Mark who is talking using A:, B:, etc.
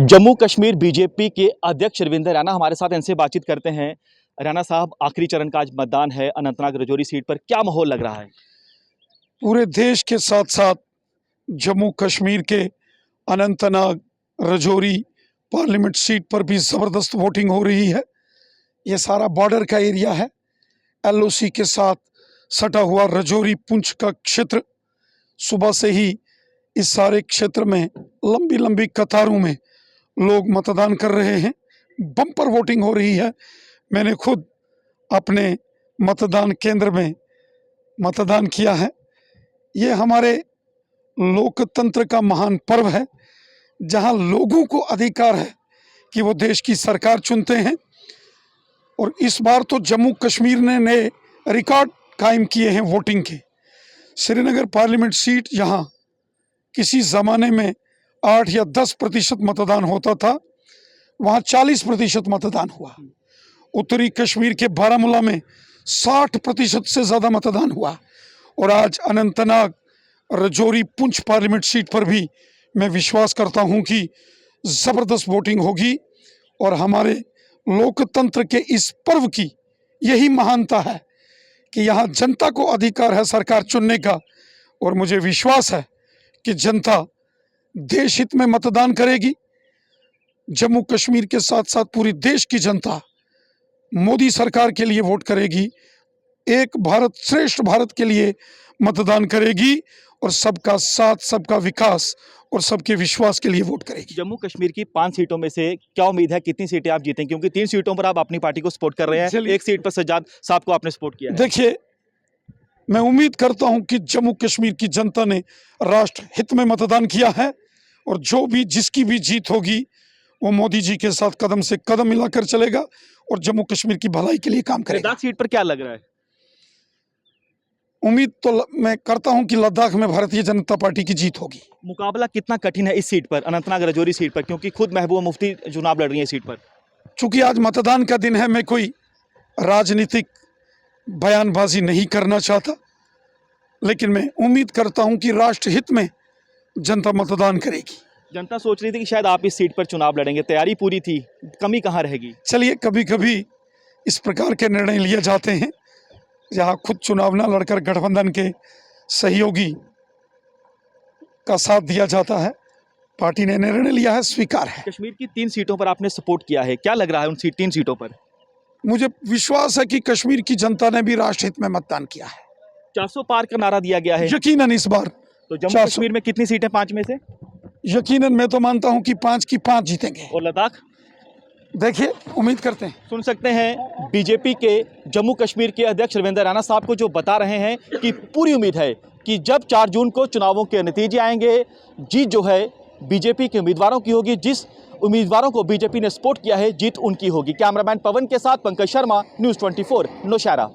A: Jammu Kashmir BJP के अध्यक्ष रविंदर रैना हमारे साथ, इनसे बातचीत करते हैं। रैना साहब, आखिरी चरण का आज मतदान है अनंतनाग राजौरी सीट पर, क्या माहौल लग रहा है?
B: पूरे देश के साथ साथ जम्मू कश्मीर के अनंतनाग राजौरी पार्लियामेंट सीट पर भी ज़बरदस्त वोटिंग हो रही है। ये सारा बॉर्डर का एरिया है, एलओसी के साथ सटा हुआ राजौरी पुंछ का क्षेत्र। सुबह से ही इस सारे क्षेत्र में लंबी लंबी कतारों में लोग मतदान कर रहे हैं। बम्पर वोटिंग हो रही है। मैंने खुद अपने मतदान केंद्र में मतदान किया है। ये हमारे लोकतंत्र का महान पर्व है, जहां लोगों को अधिकार है कि वो देश की सरकार चुनते हैं। और इस बार तो जम्मू कश्मीर ने नए रिकॉर्ड कायम किए हैं वोटिंग के। श्रीनगर पार्लियामेंट सीट, यहाँ किसी ज़माने में 8 या 10% मतदान होता था, वहाँ 40% मतदान हुआ। उत्तरी कश्मीर के बारामूला में 60% से ज़्यादा मतदान हुआ। और आज अनंतनाग राजौरी पुंछ पार्लियामेंट सीट पर भी मैं विश्वास करता हूं कि ज़बरदस्त वोटिंग होगी। और हमारे लोकतंत्र के इस पर्व की यही महानता है कि यहाँ जनता को अधिकार है सरकार चुनने का। और मुझे विश्वास है कि जनता देश हित में मतदान करेगी। जम्मू कश्मीर के साथ साथ पूरी देश की जनता मोदी सरकार के लिए वोट करेगी, एक भारत श्रेष्ठ भारत के लिए मतदान करेगी और सबका साथ, सबका विकास और सबके विश्वास के लिए वोट करेगी।
A: जम्मू कश्मीर की 5 सीटों में से क्या उम्मीद है, कितनी सीटें आप जीतेंगे? क्योंकि 3 सीटों पर आप अपनी पार्टी को सपोर्ट कर रहे हैं, एक सीट पर सज्जाद साहब को आपने सपोर्ट किया है।
B: देखिए, मैं उम्मीद करता हूं कि जम्मू कश्मीर की जनता ने राष्ट्र हित में मतदान किया है और जो भी जिसकी भी जीत होगी वो मोदी जी के साथ कदम से कदम मिलाकर चलेगा और जम्मू कश्मीर की भलाई के लिए काम करेगा।
A: लद्दाख सीट पर क्या लग रहा है?
B: उम्मीद तो मैं करता हूं कि लद्दाख में भारतीय जनता पार्टी की जीत होगी।
A: मुकाबला कितना कठिन है इस सीट पर, अनंतनाग राजौरी सीट पर, क्योंकि खुद महबूबा मुफ्ती चुनाव लड़ रही है सीट पर?
B: चूंकि आज मतदान का दिन है, मैं कोई राजनीतिक बयानबाजी नहीं करना चाहता, लेकिन मैं उम्मीद करता हूं कि राष्ट्र हित में जनता मतदान करेगी।
A: जनता सोच रही थी कि शायद आप इस सीट पर चुनाव लड़ेंगे, तैयारी पूरी थी, कमी कहाँ रहेगी?
B: चलिए, कभी कभी इस प्रकार के निर्णय लिए जाते हैं जहाँ खुद चुनाव न लड़कर गठबंधन के सहयोगी का साथ दिया जाता है। पार्टी ने निर्णय लिया है, स्वीकार है।
A: कश्मीर की 3 सीटों पर आपने सपोर्ट किया है, क्या लग रहा है उन 3 सीटों पर?
B: मुझे विश्वास है कि कश्मीर की जनता ने भी राष्ट्र हित में मतदान किया है।
A: 400 पार का नारा दिया गया है
B: यकीनन इस बार
A: तो जम्मू कश्मीर में कितनी सीटें 5 में से?
B: यकीनन मैं तो मानता हूं कि 5 की 5 जीतेंगे।
A: और लद्दाख?
B: देखिए, उम्मीद करते हैं।
A: सुन सकते हैं बीजेपी के जम्मू कश्मीर के अध्यक्ष रविंदर रैना साहब को, जो बता रहे हैं कि पूरी उम्मीद है कि जब 4 जून को चुनावों के नतीजे आएंगे, जीत जो है बीजेपी के उम्मीदवारों की होगी। जिस उम्मीदवारों को बीजेपी ने सपोर्ट किया है, जीत उनकी होगी। कैमरामैन पवन के साथ पंकज शर्मा, न्यूज़ 24 नौशहरा।